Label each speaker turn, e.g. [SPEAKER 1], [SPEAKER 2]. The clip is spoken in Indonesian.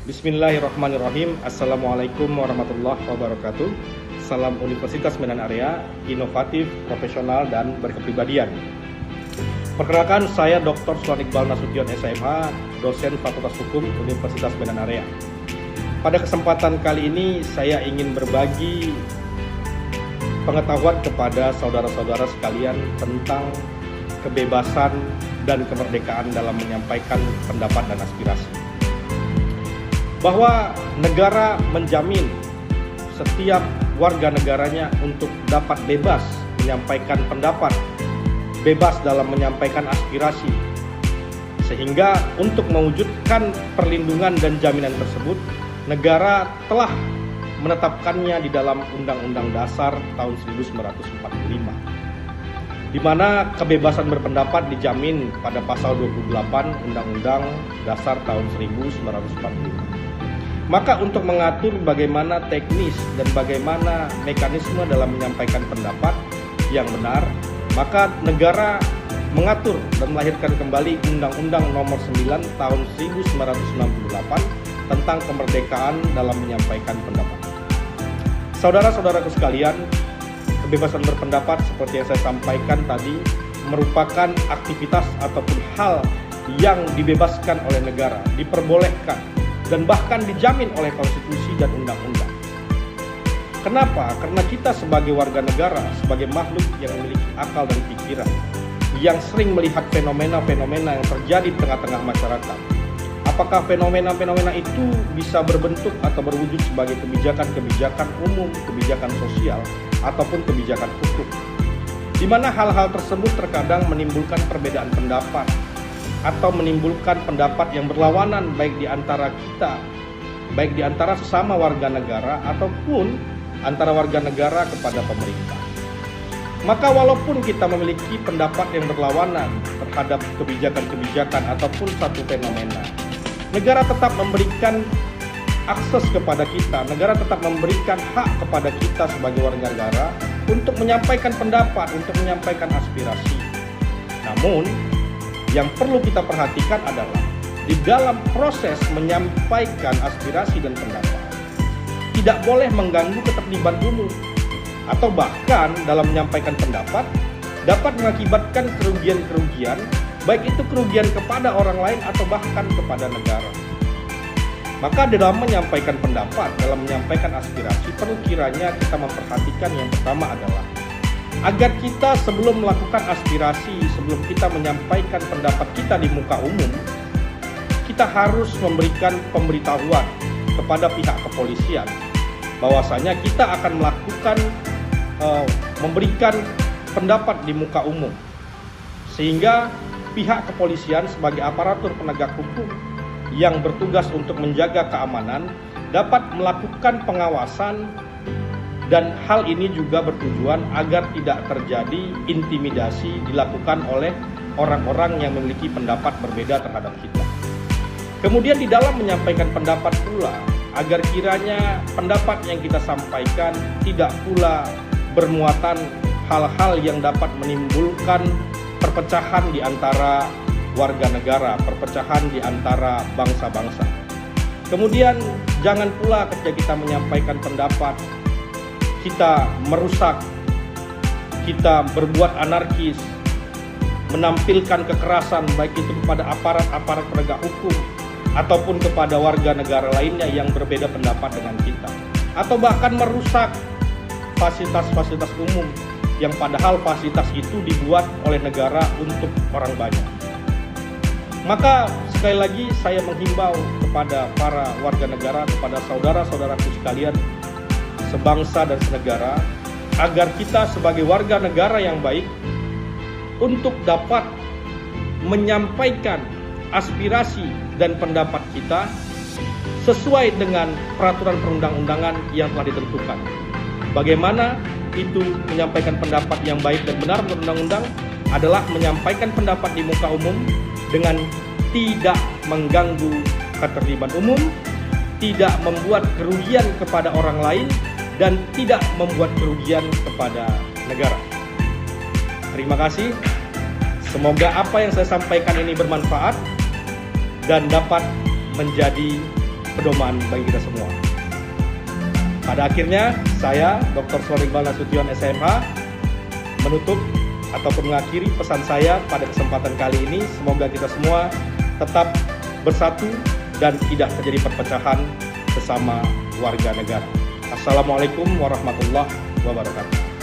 [SPEAKER 1] Bismillahirrahmanirrahim. Assalamualaikum warahmatullahi wabarakatuh. Salam Universitas Medan Area, inovatif, profesional, dan berkepribadian. Perkenalkan, saya Dr. Sultan Iqbal Nasution SMH, dosen Fakultas Hukum Universitas Medan Area. Pada kesempatan kali ini, saya ingin berbagi pengetahuan kepada saudara-saudara sekalian tentang kebebasan dan kemerdekaan dalam menyampaikan pendapat dan aspirasi. Bahwa negara menjamin setiap warga negaranya untuk dapat bebas menyampaikan pendapat, bebas dalam menyampaikan aspirasi. Sehingga untuk mewujudkan perlindungan dan jaminan tersebut, negara telah menetapkannya di dalam Undang-Undang Dasar tahun 1945. Di mana kebebasan berpendapat dijamin pada pasal 28 Undang-Undang Dasar tahun 1945. Maka untuk mengatur bagaimana teknis dan bagaimana mekanisme dalam menyampaikan pendapat yang benar, maka negara mengatur dan melahirkan kembali Undang-Undang Nomor 9 Tahun 1968 tentang kemerdekaan dalam menyampaikan pendapat. Saudara-saudaraku sekalian, kebebasan berpendapat seperti yang saya sampaikan tadi merupakan aktivitas ataupun hal yang dibebaskan oleh negara, diperbolehkan, dan bahkan dijamin oleh konstitusi dan undang-undang. Kenapa? Karena kita sebagai warga negara, sebagai makhluk yang memiliki akal dan pikiran, yang sering melihat fenomena-fenomena yang terjadi di tengah-tengah masyarakat. Apakah fenomena-fenomena itu bisa berbentuk atau berwujud sebagai kebijakan-kebijakan umum, kebijakan sosial, ataupun kebijakan hukum, di mana hal-hal tersebut terkadang menimbulkan perbedaan pendapat atau menimbulkan pendapat yang berlawanan baik di antara kita, baik di antara sesama warga negara ataupun antara warga negara kepada pemerintah. Maka walaupun kita memiliki pendapat yang berlawanan terhadap kebijakan-kebijakan ataupun satu fenomena, negara tetap memberikan akses kepada kita, negara tetap memberikan hak kepada kita sebagai warga negara untuk menyampaikan pendapat, untuk menyampaikan aspirasi. Namun, yang perlu kita perhatikan adalah di dalam proses menyampaikan aspirasi dan pendapat tidak boleh mengganggu ketertiban umum, atau bahkan dalam menyampaikan pendapat dapat mengakibatkan kerugian-kerugian, baik itu kerugian kepada orang lain atau bahkan kepada negara. Maka dalam menyampaikan pendapat, dalam menyampaikan aspirasi, perlu kiranya kita memperhatikan yang pertama adalah agar kita sebelum melakukan aspirasi, sebelum kita menyampaikan pendapat kita di muka umum, kita harus memberikan pemberitahuan kepada pihak kepolisian bahwasanya kita akan melakukan memberikan pendapat di muka umum, sehingga pihak kepolisian sebagai aparatur penegak hukum yang bertugas untuk menjaga keamanan dapat melakukan pengawasan. Dan hal ini juga bertujuan agar tidak terjadi intimidasi dilakukan oleh orang-orang yang memiliki pendapat berbeda terhadap kita. Kemudian di dalam menyampaikan pendapat pula, agar kiranya pendapat yang kita sampaikan tidak pula bermuatan hal-hal yang dapat menimbulkan perpecahan di antara warga negara, perpecahan di antara bangsa-bangsa. Kemudian jangan pula ketika kita menyampaikan pendapat kita merusak, kita berbuat anarkis, menampilkan kekerasan baik itu kepada aparat-aparat penegak hukum ataupun kepada warga negara lainnya yang berbeda pendapat dengan kita, atau bahkan merusak fasilitas-fasilitas umum yang padahal fasilitas itu dibuat oleh negara untuk orang banyak. Maka sekali lagi saya menghimbau kepada para warga negara, kepada saudara-saudaraku sekalian sebangsa dan senegara, agar kita sebagai warga negara yang baik untuk dapat menyampaikan aspirasi dan pendapat kita sesuai dengan peraturan perundang-undangan yang telah ditentukan. Bagaimana itu menyampaikan pendapat yang baik dan benar menurut undang-undang adalah menyampaikan pendapat di muka umum dengan tidak mengganggu ketertiban umum, tidak membuat kerugian kepada orang lain, dan tidak membuat kerugian kepada negara. Terima kasih. Semoga apa yang saya sampaikan ini bermanfaat dan dapat menjadi pedoman bagi kita semua. Pada akhirnya, saya, Dr. Soringbal Nasution SMH, menutup ataupun mengakhiri pesan saya pada kesempatan kali ini. Semoga kita semua tetap bersatu dan tidak terjadi perpecahan sesama warga negara. Assalamualaikum warahmatullahi wabarakatuh.